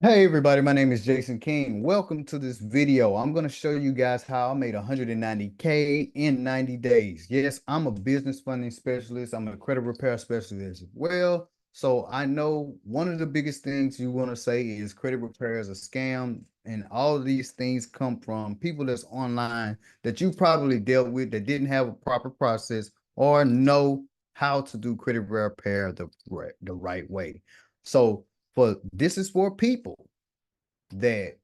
Hey everybody, my name is Jason King. Welcome to this video. I'm going to show you guys how I made 190K in 90 days. Yes, I'm a business funding specialist. I'm a credit repair specialist as well. So I know one of the biggest things you want to say is credit repair is a scam, and all of these things come from people that's online that you probably dealt with that didn't have a proper process or know how to do credit repair the right way. So for this is for people that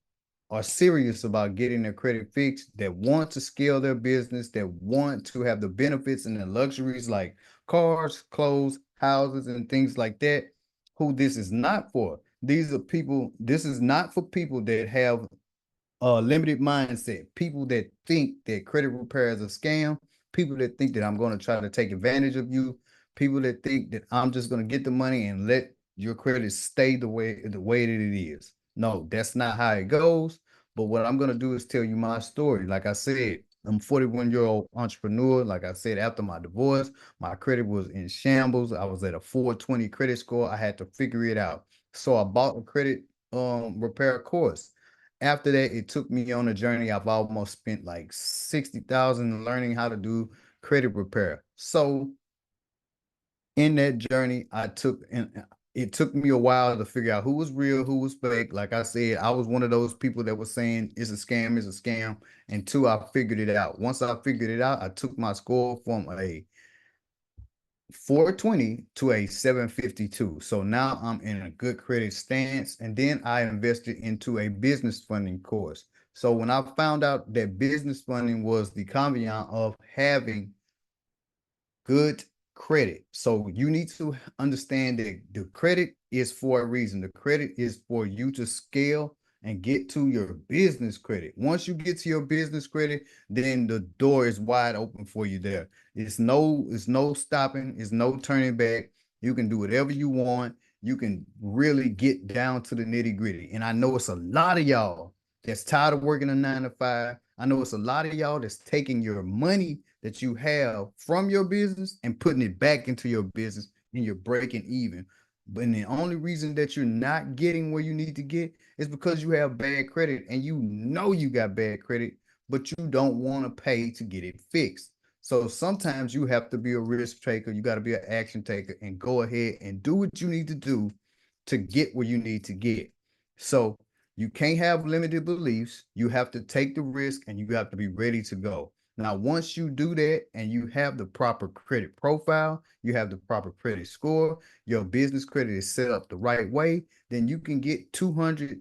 are serious about getting their credit fixed, that want to scale their business, that want to have the benefits and the luxuries like cars, clothes, houses, and things like that. Who this is not for. These are people, this is not for people that have a limited mindset, people that think that credit repair is a scam, people that think that I'm going to try to take advantage of you, people that think that I'm just going to get the money and let your credit stay the way that it is. No, that's not how it goes. But what I'm going to do is tell you my story. Like I said, I'm a 41-year-old entrepreneur. Like I said, after my divorce, my credit was in shambles. I was at a 420 credit score. I had to figure it out. So I bought a credit repair course. After that, it took me on a journey. I've almost spent like 60,000 learning how to do credit repair. So in that journey, it took me a while to figure out who was real, who was fake. Like I said, I was one of those people that was saying it's a scam, it's a scam. And two, I figured it out. Once I figured it out, I took my score from a 420 to a 752. So now I'm in a good credit stance. And then I invested into a business funding course. So when I found out that business funding was the caveat of having good credit. So you need to understand that the credit is for a reason. The credit is for you to scale and get to your business credit. Once you get to your business credit, then the door is wide open for you there. It's no stopping, it's no turning back. You can do whatever you want. You can really get down to the nitty-gritty. And I know it's a lot of y'all that's tired of working a 9 to 5. I know it's a lot of y'all that's taking your money that you have from your business and putting it back into your business and you're breaking even. But the only reason that you're not getting where you need to get is because you have bad credit and you know you got bad credit, but you don't want to pay to get it fixed. So sometimes you have to be a risk taker. You got to be an action taker and go ahead and do what you need to do to get where you need to get. So you can't have limited beliefs. You have to take the risk and you have to be ready to go. Now, once you do that and you have the proper credit profile, you have the proper credit score, your business credit is set up the right way, then you can get 200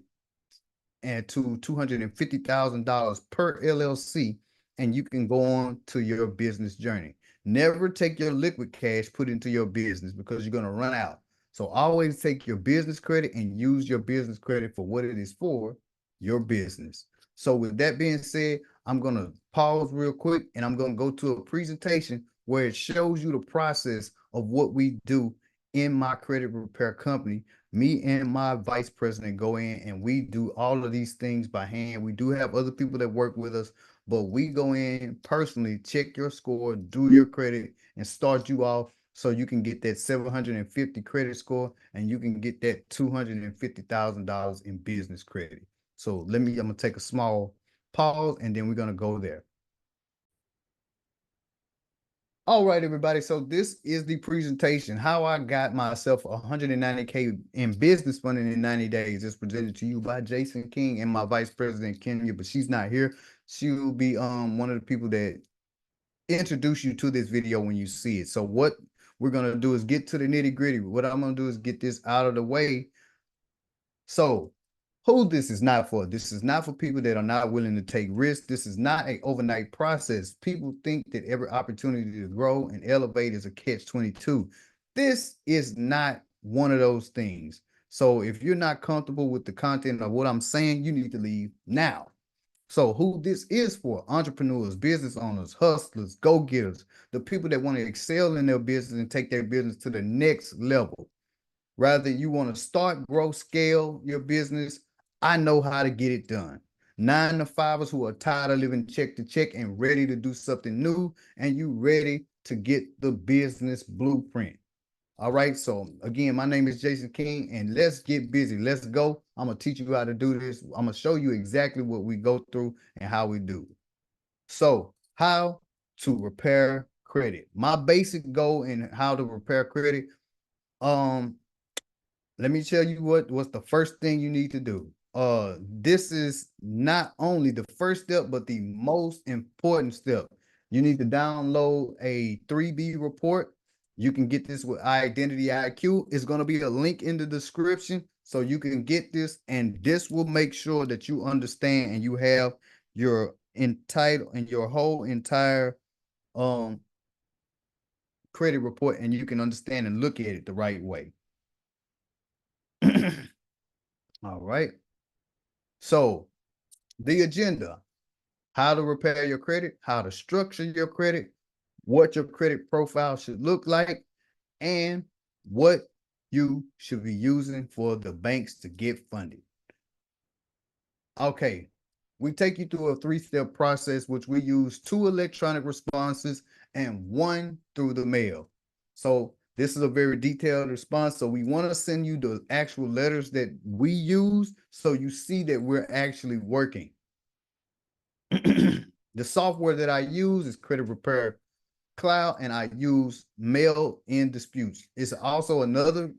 and to $250,000 per LLC, and you can go on to your business journey. Never take your liquid cash put into your business because you're going to run out. So always take your business credit and use your business credit for what it is for, your business. So with that being said, I'm going to pause real quick and I'm going to go to a presentation where it shows you the process of what we do in my credit repair company. Me and my vice president go in and we do all of these things by hand. We do have other people that work with us, but we go in personally, check your score, do your credit, and start you off so you can get that 750 credit score and you can get that $250,000 in business credit. So I'm gonna take a small pause and then we're gonna go there. All right, everybody. So this is the presentation. How I got myself 190K in business funding in 90 days is presented to you by Jason King and my vice president, Kenya, but she's not here. She'll be one of the people that introduce you to this video when you see it. So what we're gonna do is get to the nitty-gritty. What I'm gonna do is get this out of the way. So who this is not for. This is not for people that are not willing to take risks. This is not an overnight process. People think that every opportunity to grow and elevate is a catch 22. This is not one of those things. So if you're not comfortable with the content of what I'm saying, you need to leave now. So who this is for: entrepreneurs, business owners, hustlers, go-getters, the people that want to excel in their business and take their business to the next level. Rather, you want to start, grow, scale your business. I know how to get it done. 9 to 5ers who are tired of living check to check and ready to do something new, and you ready to get the business blueprint. All right. So again, my name is Jason King, and let's get busy. Let's go. I'm gonna teach you how to do this. I'm gonna show you exactly what we go through and how we do it. So, how to repair credit. My basic goal in how to repair credit. Um, let me tell you what's the first thing you need to do. This is not only the first step, but the most important step. You need to download a 3B report. You can get this with Identity IQ. It's going to be a link in the description so you can get this, and this will make sure that you understand and you have your whole entire um credit report, and you can understand and look at it the right way. All right. So the agenda, how to repair your credit, how to structure your credit, what your credit profile should look like, and what you should be using for the banks to get funded. Okay, we take you through a 3-step process, which we use 2 electronic responses and 1 through the mail. So this is a very detailed response. So we want to send you the actual letters that we use so you see that we're actually working. The software that I use is Credit Repair Cloud, and I use Mail in Disputes. It's also another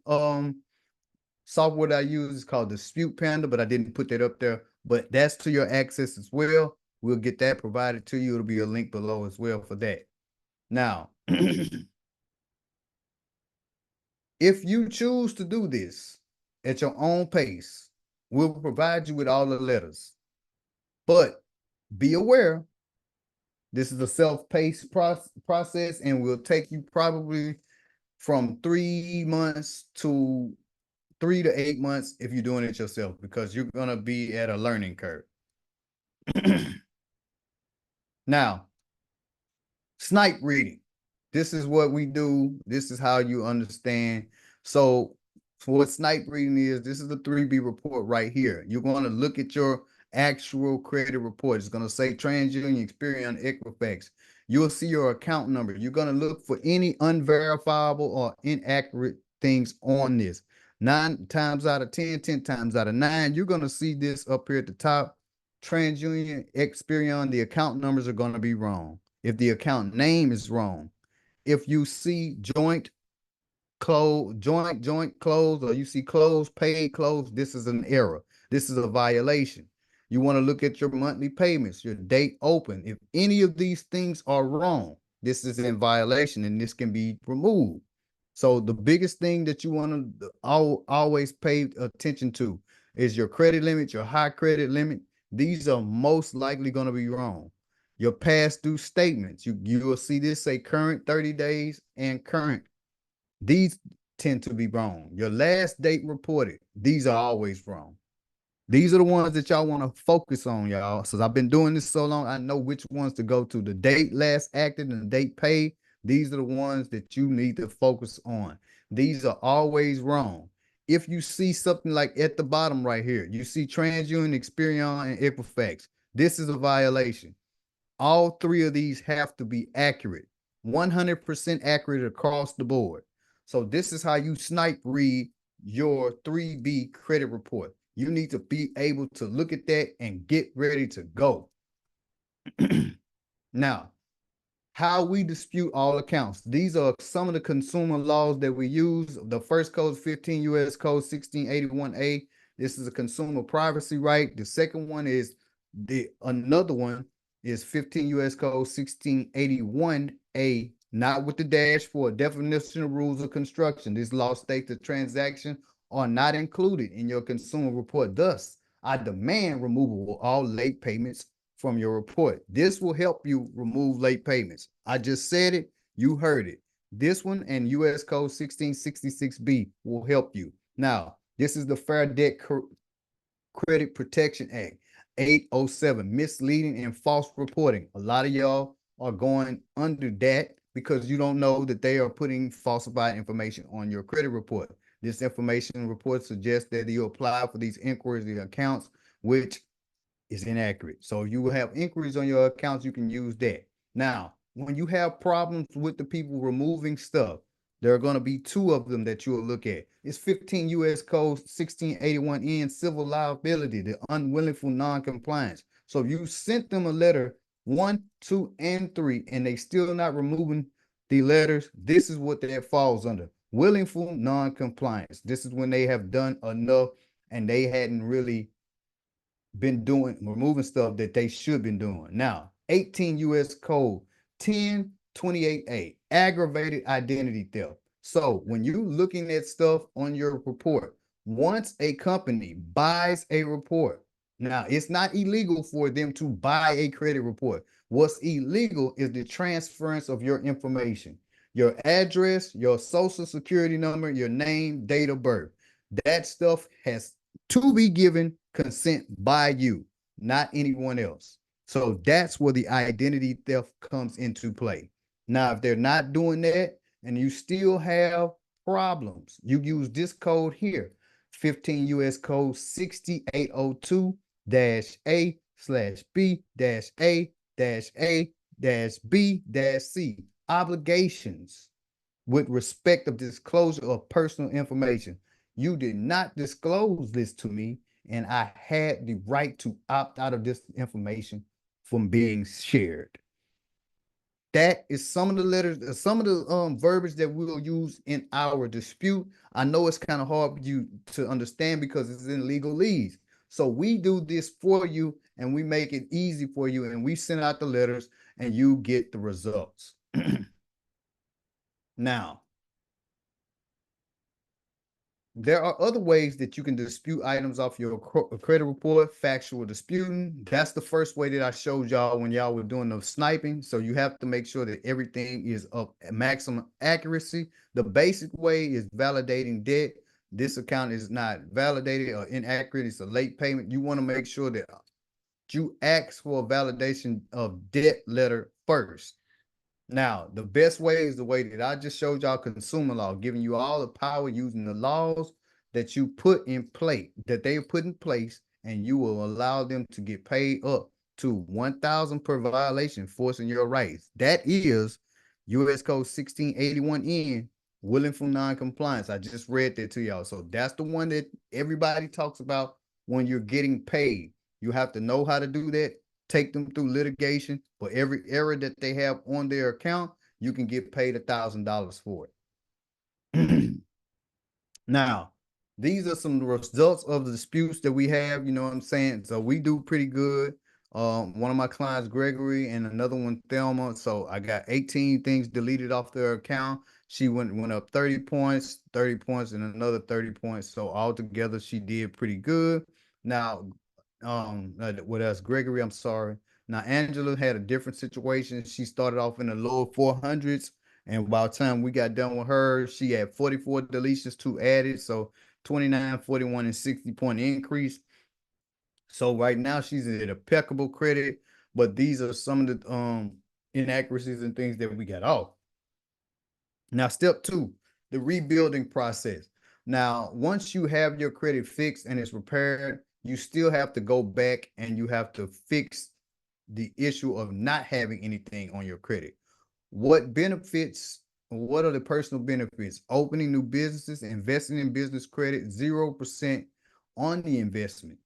software that I use is called Dispute Panda, but I didn't put that up there. But that's to your access as well. We'll get that provided to you. It'll be a link below as well for that. Now, if you choose to do this at your own pace, we'll provide you with all the letters. But be aware, this is a self-paced process, and will take you probably from 3 months to 3 to 8 months if you're doing it yourself, because you're going to be at a learning curve. Now, snipe reading. This is what we do. This is how you understand. So what snipe reading is, this is the 3B report right here. You're going to look at your actual credit report. It's going to say TransUnion, Experian, Equifax. You'll see your account number. You're going to look for any unverifiable or inaccurate things on this. 9 times out of 10, 10 times out of 9, you're going to see this up here at the top. TransUnion, Experian, the account numbers are going to be wrong. If the account name is wrong, if you see joint close, or you see closed, paid closed, this is an error. This is a violation. You want to look at your monthly payments, your date open. If any of these things are wrong, this is in violation and this can be removed. So the biggest thing that you want to always pay attention to is your credit limit, your high credit limit. These are most likely going to be wrong. Your past due statements, you will see this say current 30 days and current. These tend to be wrong. Your last date reported, these are always wrong. These are the ones that y'all want to focus on, y'all. Since I've been doing this so long, I know which ones to go to. The date last acted and the date paid. These are the ones that you need to focus on. These are always wrong. If you see something like at the bottom right here, you see TransUnion, Experian, and Equifax. This is a violation. All 3 of these have to be accurate, 100% accurate across the board. So this is how you snipe read your 3B credit report. You need to be able to look at that and get ready to go. Now, how we dispute all accounts. These are some of the consumer laws that we use. The first code is 15 U.S. Code 1681A. This is a consumer privacy right. The second one is another one is 15 U.S. Code 1681A, not with the dash, for a definition of rules of construction. This law states the transaction are not included in your consumer report. Thus, I demand removal of all late payments from your report. This will help you remove late payments. I just said it, you heard it. This one and U.S. Code 1666B will help you. Now, this is the Fair Debt Credit Protection Act, 807, misleading and false reporting. A lot of y'all are going under that because you don't know that they are putting falsified information on your credit report. This information report suggests that you apply for these inquiries, the accounts, which is inaccurate. So you will have inquiries on your accounts. You can use that. Now, when you have problems with the people removing stuff, There are going to be two of them that you'll look at. It's 15 U.S. Code 1681N, civil liability, the unwillful non-compliance. So if you sent them a letter 1, 2, and 3, and they still not removing the letters, this is what that falls under. Willful non-compliance. This is when they have done enough and they hadn't really been removing stuff that they should been doing. Now, 18 U.S. Code 1028A, aggravated identity theft. So when you looking at stuff on your report, once a company buys a report, now it's not illegal for them to buy a credit report. What's illegal is the transference of your information, your address, your social security number, your name, date of birth. That stuff has to be given consent by you, not anyone else. So that's where the identity theft comes into play. Now, if they're not doing that and you still have problems, you use this code here, 15 U.S. Code 6802-A/B-A-A-B-C, obligations with respect of disclosure of personal information. You did not disclose this to me, and I had the right to opt out of this information from being shared. That is some of the letters, some of the verbiage that we'll use in our dispute. I know it's kind of hard for you to understand because it's in legalese. So we do this for you and we make it easy for you, and we send out the letters and you get the results. Now, there are other ways that you can dispute items off your credit report, factual disputing. That's the first way that I showed y'all when y'all were doing the sniping. So you have to make sure that everything is of maximum accuracy. The basic way is validating debt. This account is not validated or inaccurate. It's a late payment. You want to make sure that you ask for a validation of debt letter first. Now, the best way is the way that I just showed y'all, consumer law, giving you all the power using the laws that you put in place, that they put in place, and you will allow them to get paid up to 1,000 per violation, forcing your rights. That is U.S. Code 1681N, willful non-compliance. I just read that to y'all. So that's the one that everybody talks about when you're getting paid. You have to know how to do that. Take them through litigation. For every error that they have on their account, you can get paid $1,000 for it. Now, these are some results of the disputes that we have. You know what I'm saying? So we do pretty good. One of my clients, Gregory, and another one, Thelma. So I got 18 things deleted off their account. She went up 30 points, and another 30 points. So altogether, she did pretty good. Now, what else? Gregory, I'm sorry. Now, Angela had a different situation. She started off in the lower 400s, and by the time we got done with her, she had 44 deletions, 2 added. So 29, 41, and 60-point increase. So right now she's at impeccable credit, but these are some of the inaccuracies and things that we got off. Now, step 2, the rebuilding process. Now, once you have your credit fixed and it's repaired, you still have to go back and you have to fix the issue of not having anything on your credit. What benefits, what are the personal benefits? Opening new businesses, investing in business credit, 0% on the investment.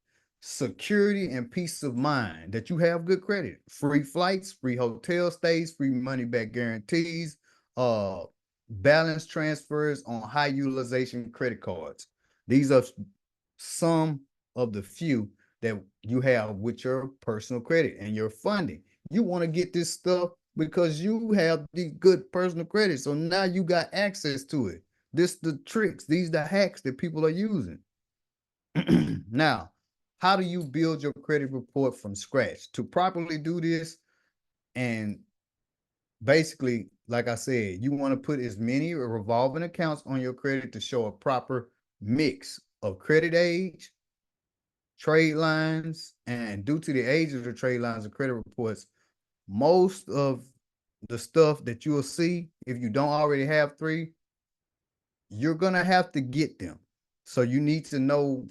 Security and peace of mind that you have good credit, free flights, free hotel stays, free money back guarantees, balance transfers on high utilization credit cards. These are some of the few that you have with your personal credit and your funding. You want to get this stuff because you have the good personal credit. So now you got access to it. This the tricks, these the hacks that people are using. Now, how do you build your credit report from scratch? To properly do this, and basically, like I said, you want to put as many revolving accounts on your credit to show a proper mix of credit age, trade lines, and due to the age of the trade lines and credit reports, most of the stuff that you'll see, if you don't already have 3, you're going to have to get them. So you need to know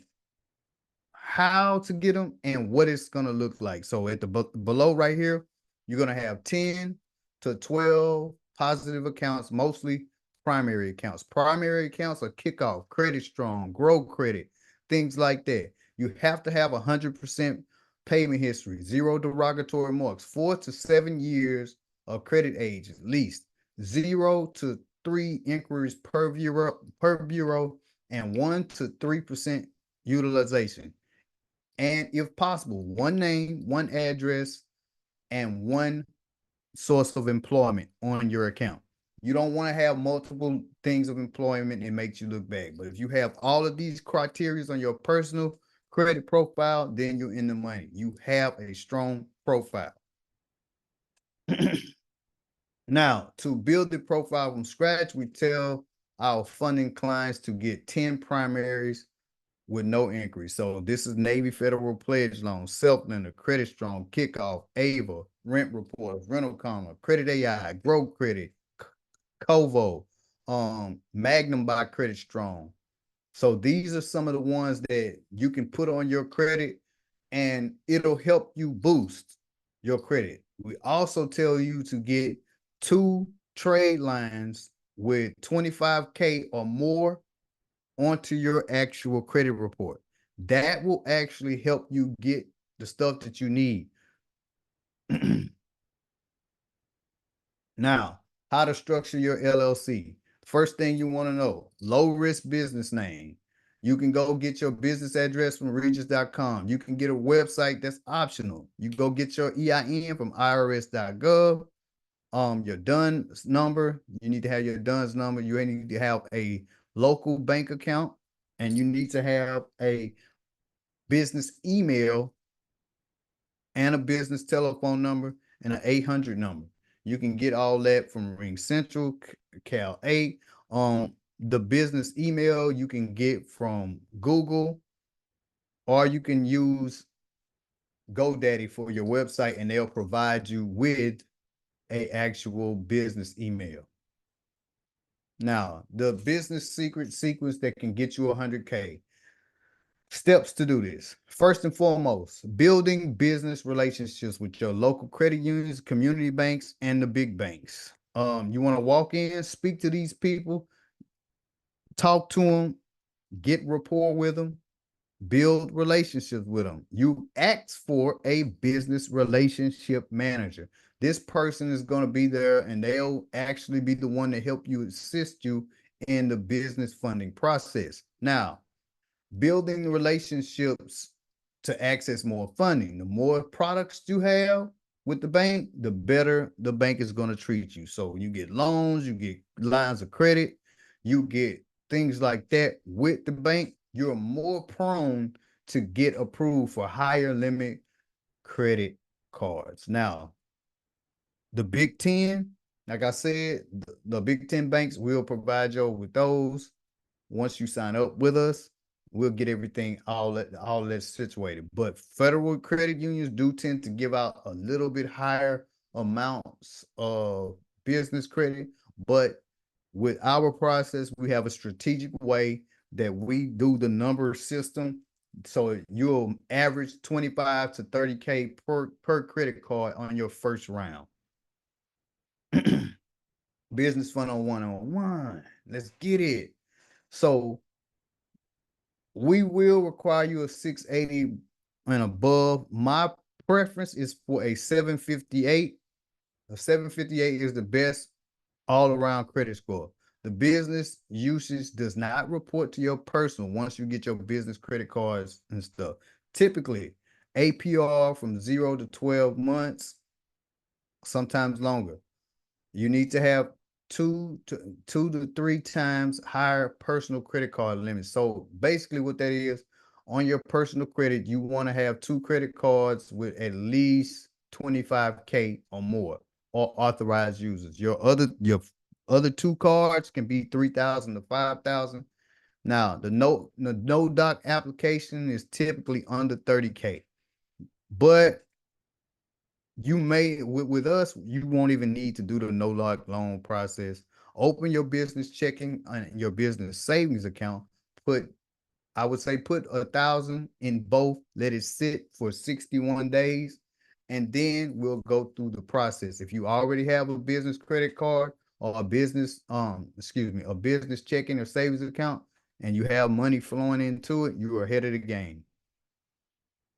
how to get them and what it's going to look like. So at the below right here, you're going to have 10 to 12 positive accounts, mostly primary accounts. Primary accounts are Kickoff, Credit Strong, Grow Credit, things like that. You have to have 100% payment history, zero derogatory marks, 4 to 7 years of credit age at least, 0 to 3 inquiries per bureau, and 1 to 3% utilization. And if possible, one name, one address, and one source of employment on your account. You don't want to have multiple things of employment. It makes you look bad. But if you have all of these criteria on your personal credit profile, then you're in the money. You have a strong profile. Now, to build the profile from scratch, we tell our funding clients to get 10 primaries with no increase. So this is Navy Federal Pledge Loan, Self-Lender, Credit Strong, Kickoff, Ava, Rent Reporters, Rental Karma, Credit AI, Grow Credit, Covo, Magnum by Credit Strong. So these are some of the ones that you can put on your credit and it'll help you boost your credit. We also tell you to get 2 trade lines with 25K or more onto your actual credit report. That will actually help you get the stuff that you need. Now, how to structure your LLC. First thing you want to know, low risk business name. You can go get your business address from regis.com. You can get a website that's optional. You go get your EIN from irs.gov. Your DUNS number, you need to have your DUNS number. You need to have a local bank account, and you need to have a business email and a business telephone number and an 800 number. You can get all that from Ring Central, Cal 8. The business email you can get from Google, or you can use GoDaddy for your website, and they'll provide you with a actual business email. Now, the business secret sequence that can get you 100K. Steps to do this. First and foremost, building business relationships with your local credit unions, community banks, and the big banks. You want to walk in, speak to these people, talk to them, get rapport with them, build relationships with them. You ask for a business relationship manager. This person is going to be there and they'll actually be the one to help you, assist you in the business funding process. Now, building relationships to access more funding. The more products you have with the bank, the better the bank is going to treat you. So you get loans, you get lines of credit, you get things like that with the bank. You're more prone to get approved for higher limit credit cards. Now, the Big 10, like I said, the Big 10 banks will provide you with those. Once you sign up with us, we'll get everything all that situated. But federal credit unions do tend to give out a little bit higher amounts of business credit. But with our process, we have a strategic way that we do the number system. So you'll average 25 to 30K per credit card on your first round. Business Fund on 101. Let's get it. So we will require you a 680 and above. My preference is for a 758. A 758 is the best all-around credit score. The business usage does not report to your personal once you get your business credit cards and stuff. Typically, APR from 0 to 12 months, sometimes longer. You need to have two to three times higher personal credit card limits. So basically what that is, on your personal credit, you want to have 2 credit cards with at least 25K or more, or authorized users. Your other 2 cards can be 3,000 to 5,000. Now, the no doc application is typically under 30K, but you may with us, you won't even need to do the no lock loan process. Open your business checking and your business savings account. I would say put 1,000 in both. Let it sit for 61 days, and then we'll go through the process. If you already have a business credit card, or a business, excuse me, a business checking or savings account, and you have money flowing into it, you are ahead of the game.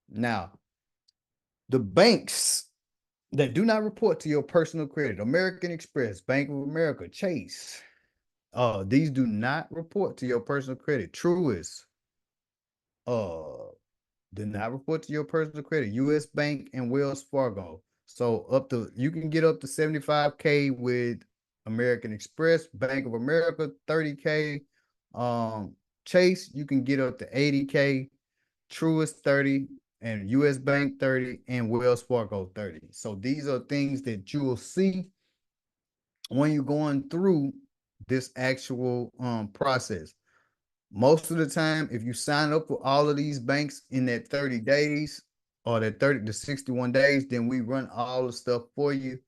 Now, the banks that do not report to your personal credit, American Express, Bank of America, Chase, these do not report to your personal credit. Truist, uh, do not report to your personal credit. US Bank and Wells Fargo. So you can get up to 75K with American Express, Bank of America, 30K. Chase, you can get up to 80K, Truist 30, and US Bank 30, and Wells Fargo 30. So these are things that you will see when you're going through this actual process. Most of the time, if you sign up for all of these banks in that 30 days or that 30 to 61 days, then we run all the stuff for you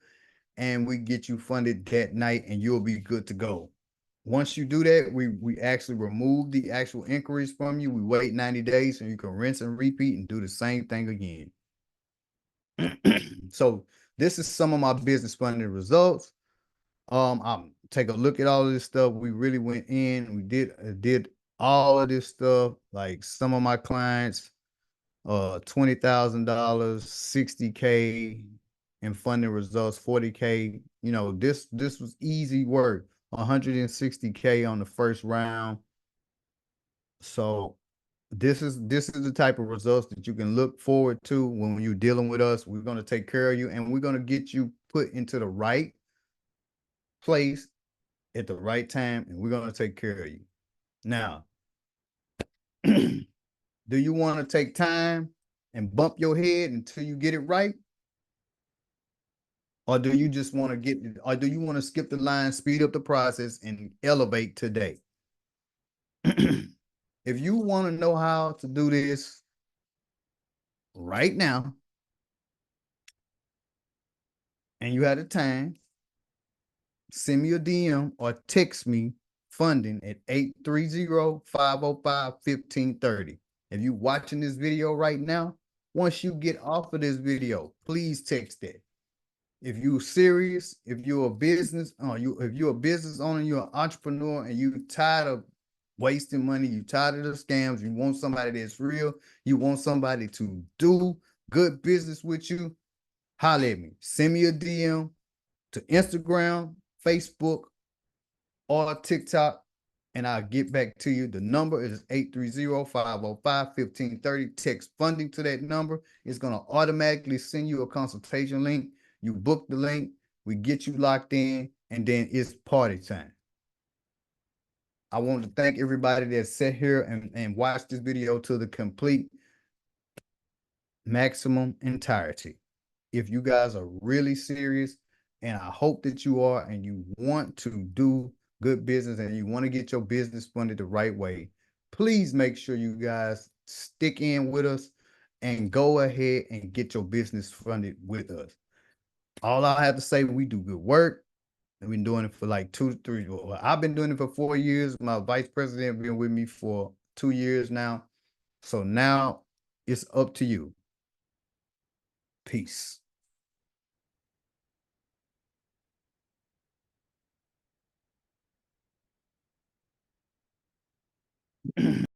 and we get you funded that night and you'll be good to go. Once you do that, we actually remove the actual inquiries from you. We wait 90 days and you can rinse and repeat and do the same thing again. So this is some of my business funding results. I'm take a look at all of this stuff. We really went in. We did all of this stuff. Like some of my clients, $20,000, 60K in funding results, 40K. You know, this was easy work. 160K on the first round. So this is the type of results that you can look forward to when you're dealing with us. We're going to take care of you and we're going to get you put into the right place at the right time, and we're going to take care of you. Now, do you want to take time and bump your head until you get it right? Or do you just want to or do you want to skip the line, speed up the process, and elevate today? If you want to know how to do this right now, and you have the time, send me a DM or text me funding at 830-505-1530. If you're watching this video right now, once you get off of this video, please text that. If you're serious, if you're a business, if you're a business owner, you're an entrepreneur, and you're tired of wasting money, you're tired of the scams, you want somebody that's real, you want somebody to do good business with you, holler at me. Send me a DM to Instagram, Facebook, or TikTok, and I'll get back to you. The number is 830-505-1530. Text funding to that number. It's going to automatically send you a consultation link. You book the link, we get you locked in, and then it's party time. I want to thank everybody that sat here and watched this video to the complete maximum entirety. If you guys are really serious, and I hope that you are, and you want to do good business and you want to get your business funded the right way, please make sure you guys stick in with us and go ahead and get your business funded with us. All I have to say, we do good work. I've been doing it for like 2 to 3. Well, I've been doing it for 4 years. My vice president been with me for 2 years now. So now it's up to you. Peace.